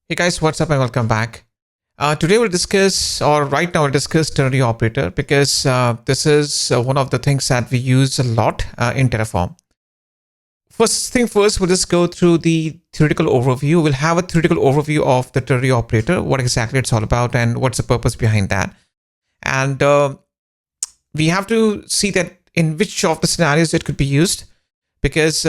Hey guys, what's up and welcome back. Today we'll discuss, or right now we'll discuss Ternary Operator because this is one of the things that we use a lot in Terraform. First thing first, we'll just go through the theoretical overview. We'll have a theoretical overview of the Ternary Operator, what exactly it's all about and what's the purpose behind that. And we have to see that in which of the scenarios it could be used because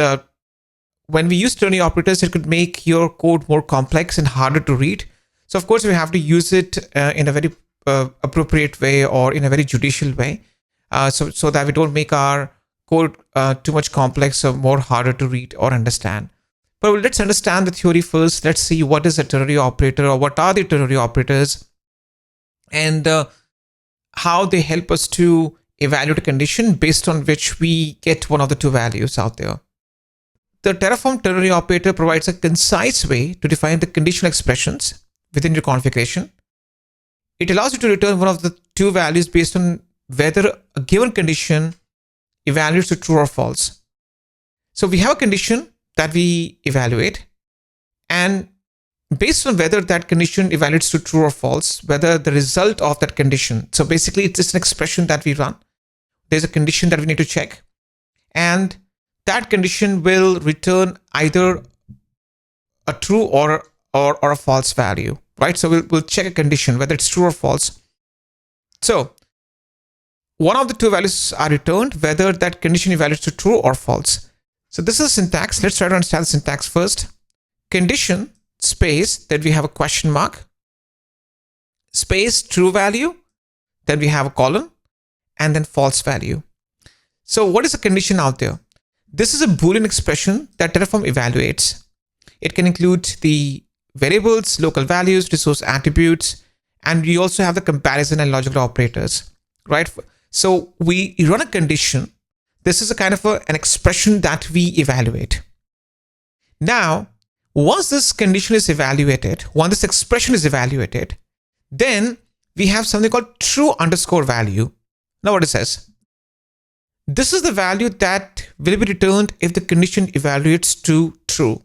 when we use ternary operators, it could make your code more complex and harder to read. So of course, we have to use it in a very appropriate way or in a very judicial way, so that we don't make our code too much complex or more harder to read or understand. But let's understand the theory first. Let's see what is a ternary operator or what are the ternary operators and how they help us to evaluate a condition based on which we get one of the two values out there. The Terraform Ternary operator provides a concise way to define the conditional expressions within your configuration. It allows you to return one of the two values based on whether a given condition evaluates to true or false. So we have a condition that we evaluate, and based on whether that condition evaluates to true or false, whether the result of that condition. So basically, it's just an expression that we run. There's a condition that we need to check, and that condition will return either a true or a false value, right? So we'll check a condition, whether it's true or false. So one of the two values are returned, whether that condition evaluates to true or false. So this is syntax. Let's try to understand the syntax first. Condition, space, then we have a question mark, space, true value, then we have a colon, and then false value. So what is a condition out there? This is a Boolean expression that Terraform evaluates. It can include the variables, local values, resource attributes, and we also have the comparison and logical operators, right? So we run a condition. This is a kind of an expression that we evaluate. Now, once this condition is evaluated, once this expression is evaluated, then we have something called true underscore value. Now what it says? This is the value that will be returned if the condition evaluates to true.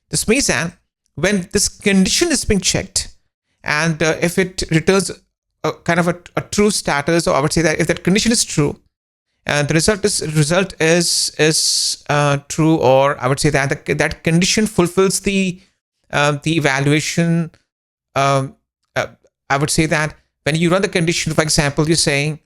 This means that when this condition is being checked and if it returns a kind of a true status, or I would say that if that condition is true and the result is true, or I would say that that condition fulfills the evaluation. I would say that when you run the condition, for example, you're saying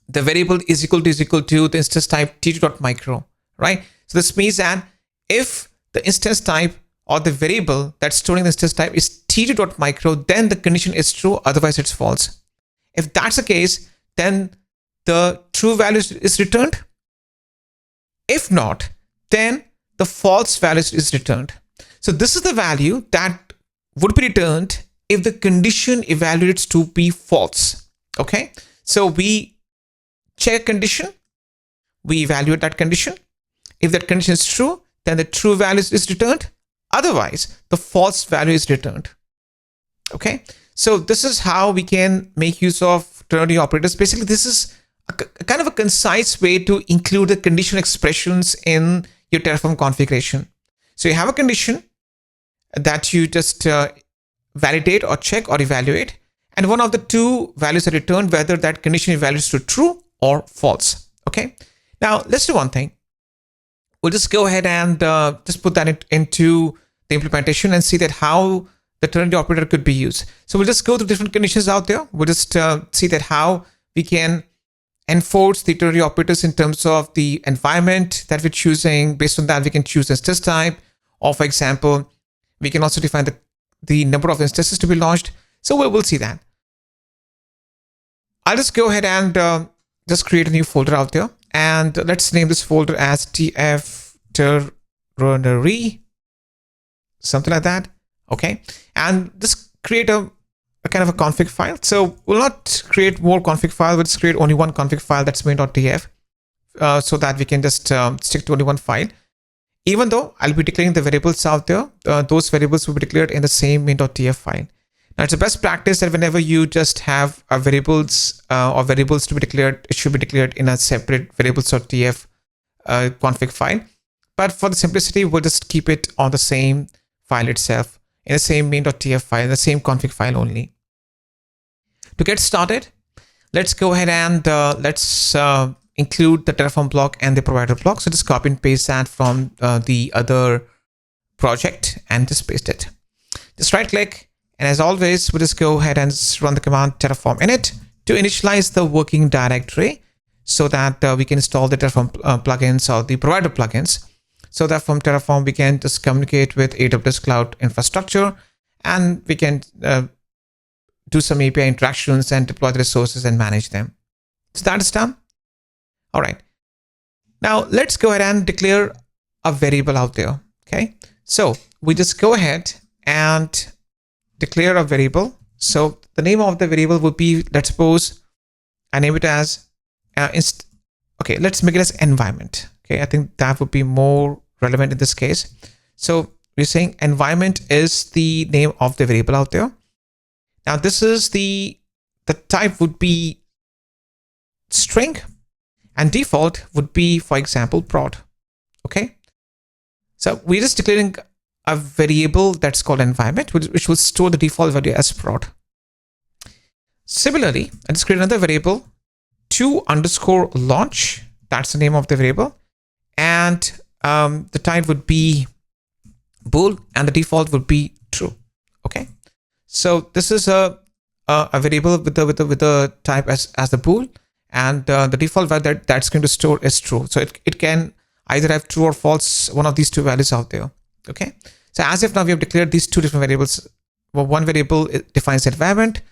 the variable is equal to the instance type t2.micro, right? So this means that if the instance type or the variable that's storing the instance type is t2.micro, then the condition is true, otherwise it's false. If that's the case, then the true value is returned. If not, then the false value is returned. So this is the value that would be returned if the condition evaluates to be false. Okay, so we check a condition, we evaluate that condition. If that condition is true, then the true value is returned. Otherwise, the false value is returned. Okay, so this is how we can make use of ternary operators. Basically, this is a kind of a concise way to include the conditional expressions in your Terraform configuration. So you have a condition that you just validate or check or evaluate, and one of the two values are returned, whether that condition evaluates to true or false. Okay, now let's do one thing. We'll just go ahead and just put that into the implementation and see that how the ternary operator could be used. So we'll just go through different conditions out there. We'll just see that how we can enforce the ternary operators in terms of the environment that we're choosing. Based on that, we can choose instance type, or for example, we can also define the number of instances to be launched. So we'll see that. I'll just go ahead and just create a new folder out there, and let's name this folder as tf ternary, something like that. Okay, and just create a kind of a config file. So we'll not create more config files. We'll just create only one config file, that's main.tf, so that we can just stick to only one file. Even though I'll be declaring the variables out there, those variables will be declared in the same main.tf file. Now, it's a best practice that whenever you just have variables or variables to be declared, it should be declared in a separate variables.tf config file. But for the simplicity, we'll just keep it on the same file itself in the same main.tf file, the same config file only. To get started, let's go ahead and let's include the Terraform block and the provider block. So just copy and paste that from the other project and just paste it. Just right click, and as always, we'll just go ahead and run the command terraform init to initialize the working directory so that we can install the Terraform plugins or the provider plugins, so that from Terraform we can just communicate with AWS Cloud Infrastructure, and we can do some API interactions and deploy the resources and manage them. So that is done. All right. Now let's go ahead and declare a variable out there. Okay. So we just go ahead and declare a variable. So the name of the variable would be, let's suppose I name it as okay, let's make it as environment. Okay, I think that would be more relevant in this case. So we're saying environment is the name of the variable out there. Now this is the type would be string, and default would be, for example, prod. Okay, so we're just declaring a variable that's called environment, which will store the default value as prod. Similarly, I just create another variable, to_launch. That's the name of the variable, and the type would be bool, and the default would be true. Okay, so this is a variable with the type as the bool, and the default value that's going to store is true. So it can either have true or false, one of these two values out there. Okay, so as if now we have declared these two different variables. Well, one variable defines the environment.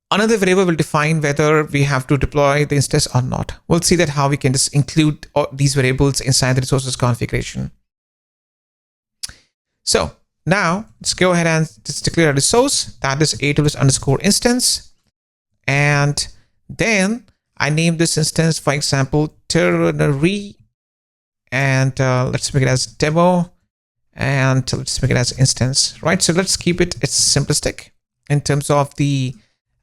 Another variable will define whether we have to deploy the instance or not. We'll see that how we can just include these variables inside the resources configuration. So now let's go ahead and just declare a resource that is AWS_instance. And then I name this instance, for example, Ternary. And let's make it as demo. And let's make it as instance, right? So let's keep it's simplistic in terms of the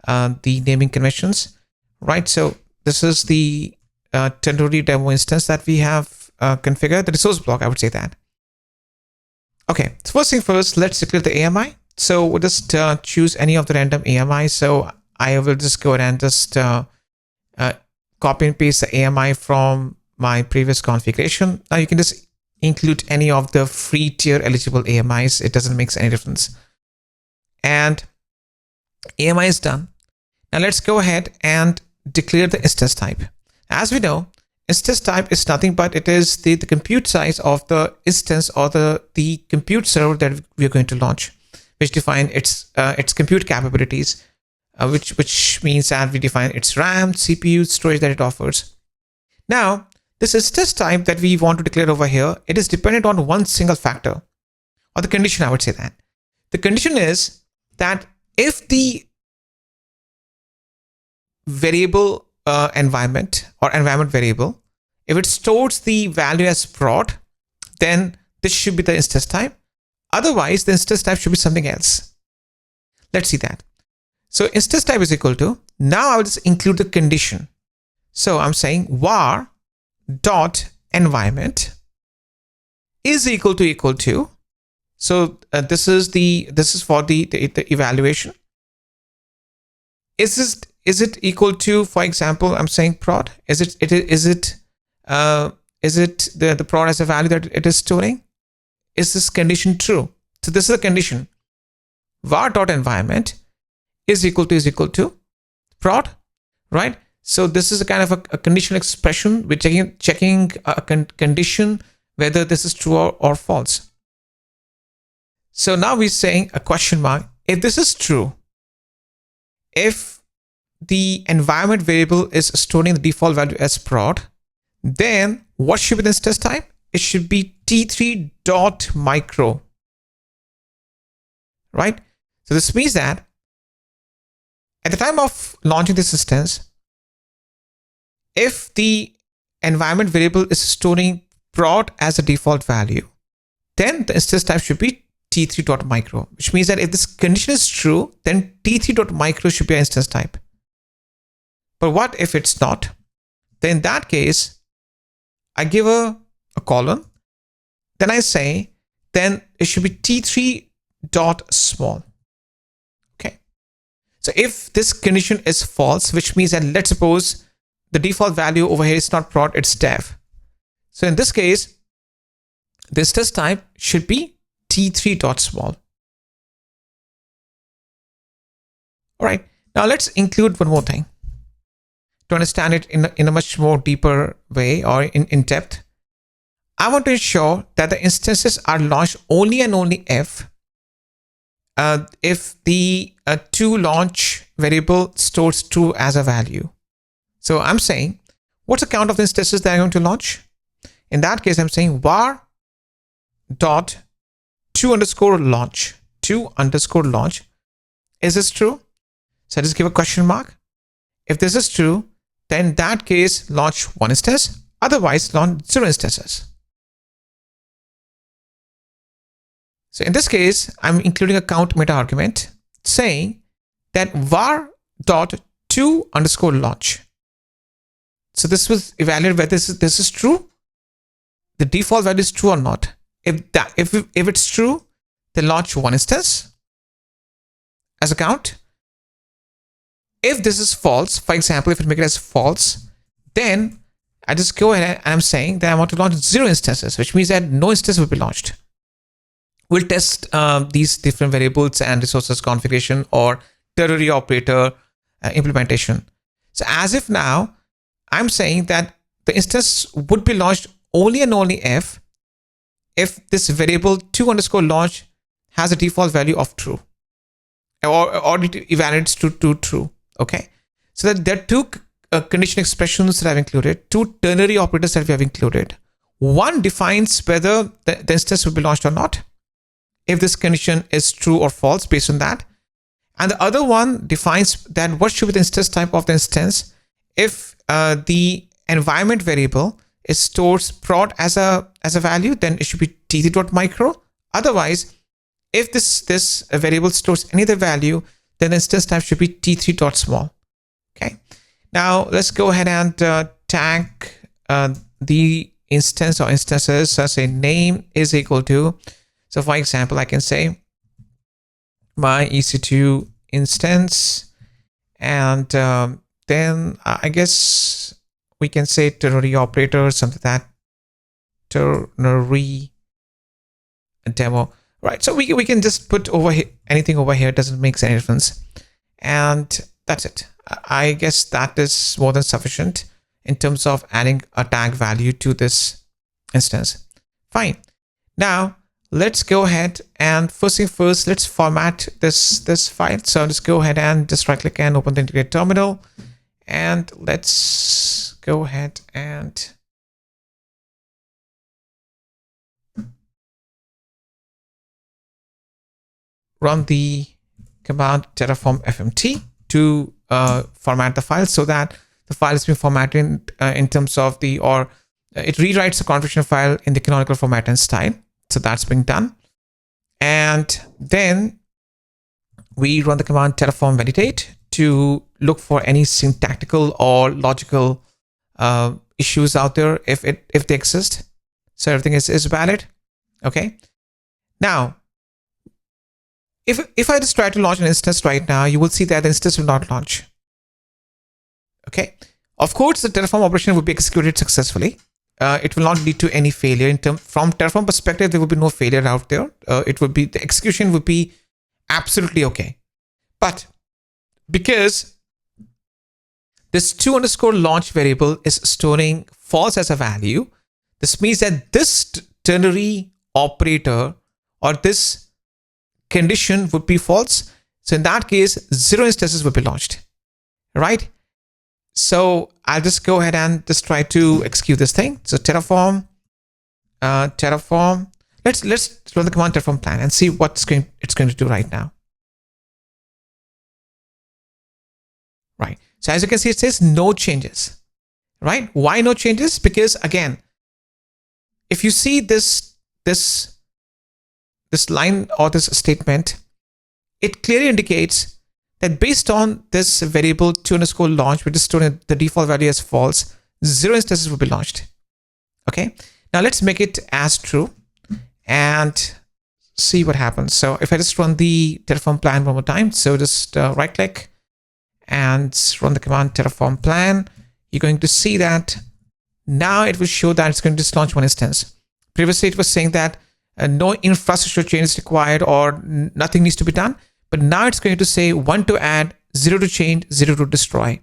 naming conventions, right? So this is the Ternary demo instance that we have configured, the resource block, I would say that. Okay, so first thing first, let's declare the AMI. So we'll just choose any of the random AMI. So I will just go ahead and just copy and paste the AMI from my previous configuration. Now you can just include any of the free tier eligible AMIs. It doesn't make any difference. And AMI is done. Now let's go ahead and declare the instance type. As we know, instance type is nothing but it is the compute size of the instance or the compute server that we are going to launch, which define its compute capabilities, which means that we define its RAM, CPU, storage that it offers. Now, this instance type that we want to declare over here, it is dependent on one single factor, or the condition, I would say that. The condition is that if the variable environment or environment variable, if it stores the value as prod, then this should be the instance type. Otherwise, the instance type should be something else. Let's see that. So instance type is equal to, now I will just include the condition. So I'm saying var dot environment is equal to. So this is for the evaluation. Is it equal to, for example, I'm saying prod? Is it the prod as a value that it is storing? Is this condition true? So this is a condition. Var dot environment is equal to prod, right? So this is a kind of a conditional expression. We're checking a condition whether this is true or false. So now we're saying a question mark. If this is true, if the environment variable is storing the default value as prod, then what should be the instance type? It should be t3.micro, right? So this means that at the time of launching this instance, if the environment variable is storing prod as a default value, then the instance type should be t3.micro, which means that if this condition is true, then t3.micro should be an instance type. But what if it's not? Then in that case, I give a colon, then I say, then it should be t3 dot small. Okay. So if this condition is false, which means that let's suppose the default value over here is not prod, it's dev. So in this case, this test type should be t3 dot small. All right. Now let's include one more thing to understand it in a much more deeper way or in depth. I want to ensure that the instances are launched only and only if the toLaunch variable stores true as a value. So I'm saying, what's the count of the instances that I'm going to launch? In that case, I'm saying var dot to_launch. To_launch. Is this true? So I just give a question mark. If this is true, then in that case, launch one instance. Otherwise, launch 0 instances. So in this case, I'm including a count meta argument saying that var dot to_launch. So this will evaluate whether this is true. The default value is true or not. If it's true, then launch one instance as a count. If this is false, for example, if it make it as false, then I just go ahead and I'm saying that I want to launch 0 instances, which means that no instance will be launched. We'll test these different variables and resources configuration or ternary operator implementation. So as if now, I'm saying that the instance would be launched only and only if this variable to_launch has a default value of true or it evaluates to true. Okay. So that there are two condition expressions that I've included, two ternary operators that we have included. One defines whether the instance will be launched or not, if this condition is true or false based on that. And the other one defines that what should be the instance type of the instance if the environment variable is stores prod as a value, then it should be t3.micro. Otherwise, if this variable stores any other value, then the instance type should be t3.small. Okay. Now let's go ahead and tag the instance or instances. So say name is equal to. So for example, I can say my EC2 instance, and then I guess we can say ternary operator or something like that. Ternary demo. Right. So we can just put over here anything over here. It doesn't make any difference. And that's it. I guess that is more than sufficient in terms of adding a tag value to this instance. Fine. Now let's go ahead and first thing first, let's format this file. So let's go ahead and just right click and open the integrated terminal. And let's go ahead and run the command terraform fmt to format the file so that the file is being formatted in terms of it rewrites the configuration file in the canonical format and style. So that's being done. And then we run the command terraform validate to look for any syntactical or logical issues out there if they exist. So everything is valid. Okay. Now, if I just try to launch an instance right now, you will see that the instance will not launch. Okay. Of course, the Terraform operation will be executed successfully. It will not lead to any failure. From Terraform perspective, there will be no failure out there. The execution would be absolutely okay. But because this to_launch variable is storing false as a value, this means that this ternary operator or this condition would be false. So in that case, 0 instances will be launched, right? So I'll just go ahead and just try to execute this thing. So Terraform. Let's run the command Terraform plan and see what it's going to do right now. Right. So as you can see, it says no changes, right? Why no changes? Because again, if you see this line or this statement, it clearly indicates that based on this variable to_launch, which is storing the default value as false, 0 instances will be launched. Okay. Now let's make it as true. And see what happens. So if I just run the Terraform plan one more time, so just right click and run the command Terraform plan, you're going to see that now it will show that it's going to just launch one instance. Previously, it was saying that no infrastructure change is required or nothing needs to be done. But now it's going to say 1 to add, 0 to change, 0 to destroy.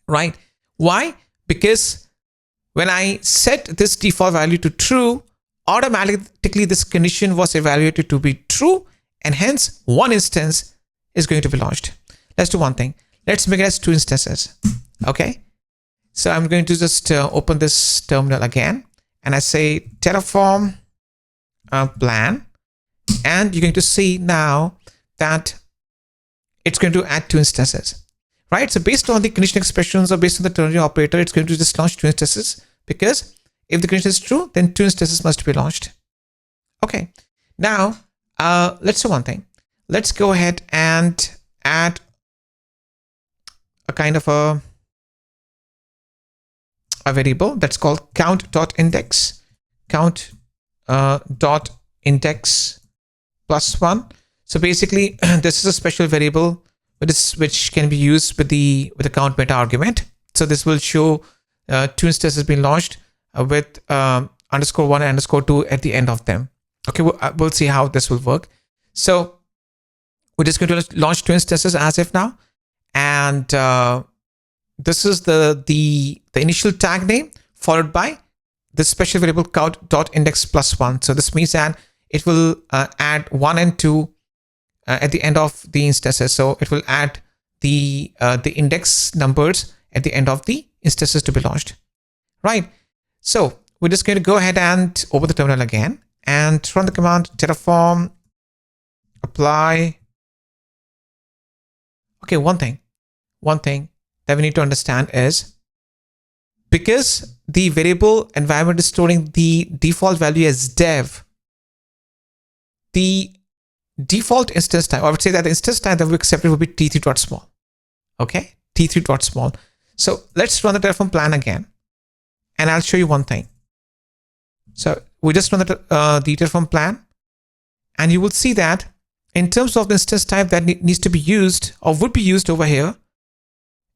Right? Why? Because when I set this default value to true, automatically this condition was evaluated to be true, and hence one instance is going to be launched. Let's do one thing. Let's make it as 2 instances. Okay? So I'm going to just open this terminal again, and I say Terraform plan, and you're going to see now that it's going to add 2 instances, right? So based on the conditional expressions or based on the ternary operator, it's going to just launch 2 instances, because if the condition is true, then 2 instances must be launched. Okay, now let's do one thing. Let's go ahead and add a kind of a variable that's called count.index, count.index plus 1. So basically, this is a special variable which can be used with the count meta argument. So this will show 2 instances being launched with _1 and _2 at the end of them. Okay, we'll see how this will work. So we're just going to launch 2 instances as if now, and this is the initial tag name followed by the special variable count.index plus 1. So this means that it will add 1 and 2 at the end of the instances. So it will add the index numbers at the end of the instances to be launched. Right. So we're just going to go ahead and open the terminal again and run the command Terraform apply. Okay, one thing that we need to understand is, because the variable environment is storing the default value as dev, the default instance type, I would say that the instance type that we accepted would be t3.small. Okay, t3.small. So let's run the Terraform plan again, and I'll show you one thing. So we just run the Terraform plan, and you will see that in terms of the instance type that needs to be used or would be used over here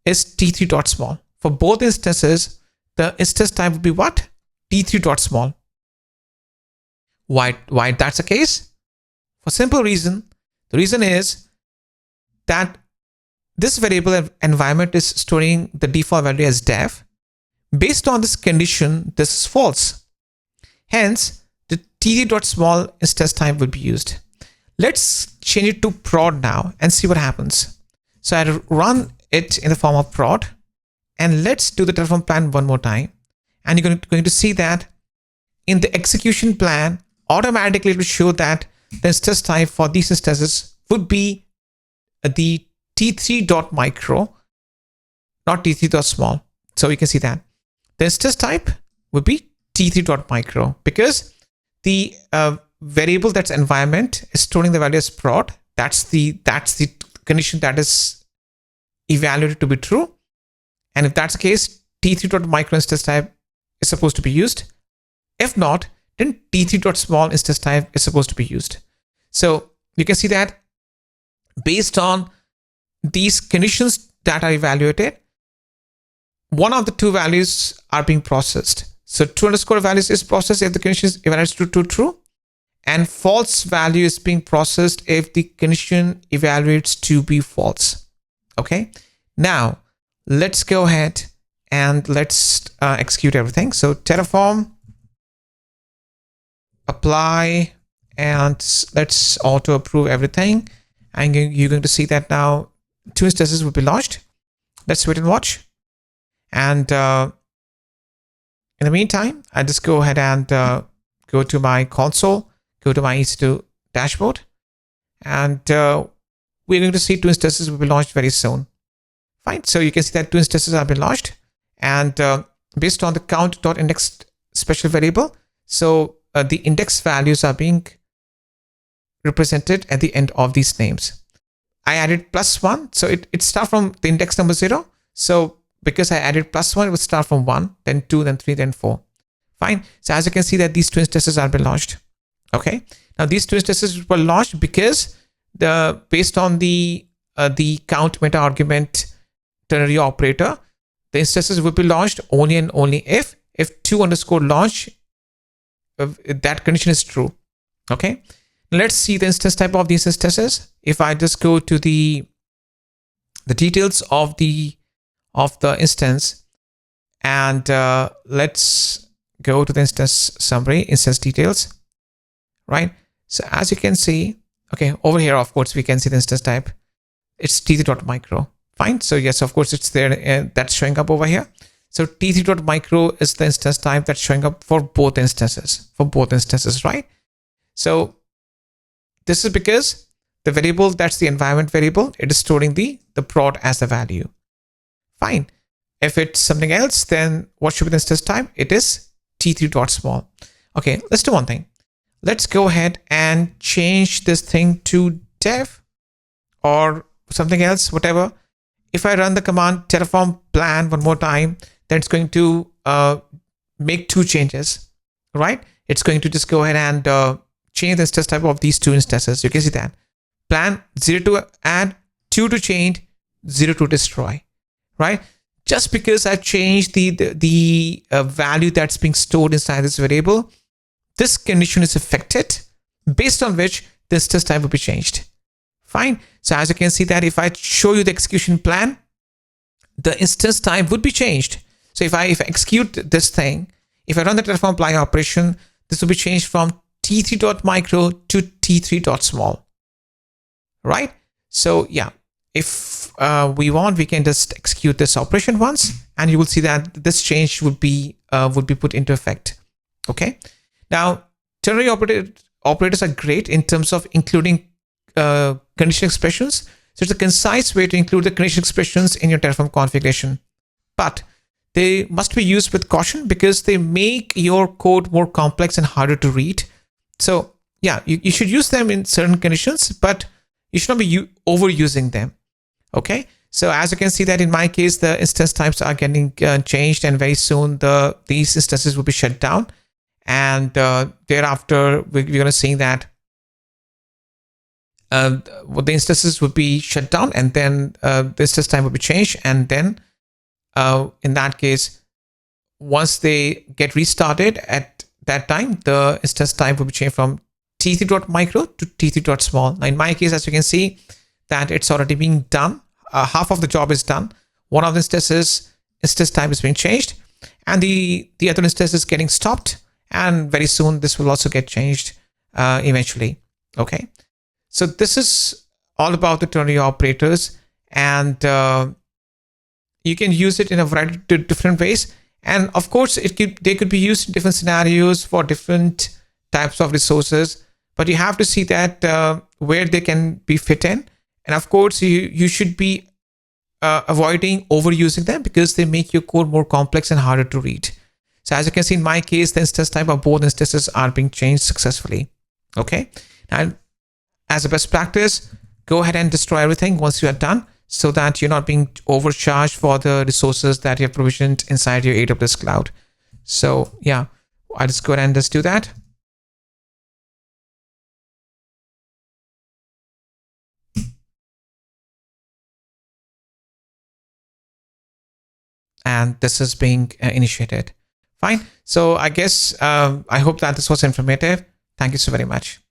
is t3.small. For both instances, the instance type would be what? t3.small. Why that's the case? For simple reason. The reason is that this variable environment is storing the default value as dev. Based on this condition, this is false. Hence, the t3.small instance type will be used. Let's change it to prod now and see what happens. So I run it in the form of prod, and let's do the Terraform plan one more time. And you're going to see that in the execution plan, automatically it will show that the instance type for these instances would be the t3.micro, not t3.small. So you can see that the instance type would be t3.micro, because the variable that's environment is storing the value as prod. That's the condition that is evaluated to be true. And if that's the case, t3.micro instance type is supposed to be used. If not, then t3.small instance type is supposed to be used. So you can see that based on these conditions that are evaluated, one of the 2 values are being processed. So true underscore values is processed if the condition is evaluated to true, and false value is being processed if the condition evaluates to be false. Okay. Now let's go ahead and let's execute everything. So Terraform apply, and let's auto approve everything. And you're going to see that now 2 instances will be launched. Let's wait and watch. And in the meantime, I just go ahead and go to my console, go to my EC2 dashboard, and we're going to see 2 instances will be launched very soon. Fine. So you can see that 2 instances have been launched, and based on the count.index special variable, so the index values are being represented at the end of these names. I added +1, so it starts from the index number 0. So because I added +1, it will start from 1, then 2, then 3, then 4. Fine. So as you can see that these 2 instances are been launched. Okay. Now these two instances were launched because based on the count meta argument ternary operator, the instances will be launched only and only if to underscore launch that condition is true. Okay, let's see the instance type of these instances. If I just go to the details of the instance, and let's go to the instance summary, instance details, right? So as you can see, okay, over here, of course, we can see the instance type. It's t3.micro. Fine. So yes, of course, it's there. That's showing up over here. So t3.micro is the instance type that's showing up for both instances, right? So this is because the variable, that's the environment variable, it is storing the prod as the value. Fine. If it's something else, then what should be the instance type? It is t3.small. Okay, let's do one thing. Let's go ahead and change this thing to dev or something else, whatever. If I run the command terraform plan one more time, then it's going to make two changes, right? It's going to just go ahead and change the instance type of these two instances. You can see that. Plan 0 to add, 2 to change, 0 to destroy, right? Just because I've changed the value that's being stored inside this variable, this condition is affected, based on which the instance type will be changed. Fine. So as you can see that if I show you the execution plan, the instance type would be changed. So if I execute this thing, if I run the Terraform apply operation, this will be changed from t3.micro to t3.small, right? So yeah, if we want, we can just execute this operation once, and you will see that this change would be put into effect. Okay. Now, ternary operators are great in terms of including conditional expressions. So it's a concise way to include the conditional expressions in your Terraform configuration. But they must be used with caution because they make your code more complex and harder to read. So yeah, you should use them in certain conditions, but you should not be overusing them. Okay. So as you can see that in my case, the instance types are getting changed, and very soon these instances will be shut down. And thereafter, we're going to see that the instances would be shut down, and then the instance type will be changed. And then in that case, once they get restarted at that time, the instance type will be changed from t3.micro to t3.small. Now in my case, as you can see, that it's already being done. Half of the job is done. One of the instance type is being changed, and the other instance is getting stopped. And very soon, this will also get changed eventually. Okay. So this is all about the ternary operators, and you can use it in a variety of different ways. And of course, they could be used in different scenarios for different types of resources, but you have to see that where they can be fit in. And of course, you should be avoiding overusing them because they make your code more complex and harder to read. So as you can see, in my case, the instance type of both instances are being changed successfully. Okay. And as a best practice, go ahead and destroy everything once you are done, so that you're not being overcharged for the resources that you have provisioned inside your AWS cloud. So yeah, I'll just go ahead and just do that. And this is being initiated. Fine. So I guess I hope that this was informative. Thank you so very much.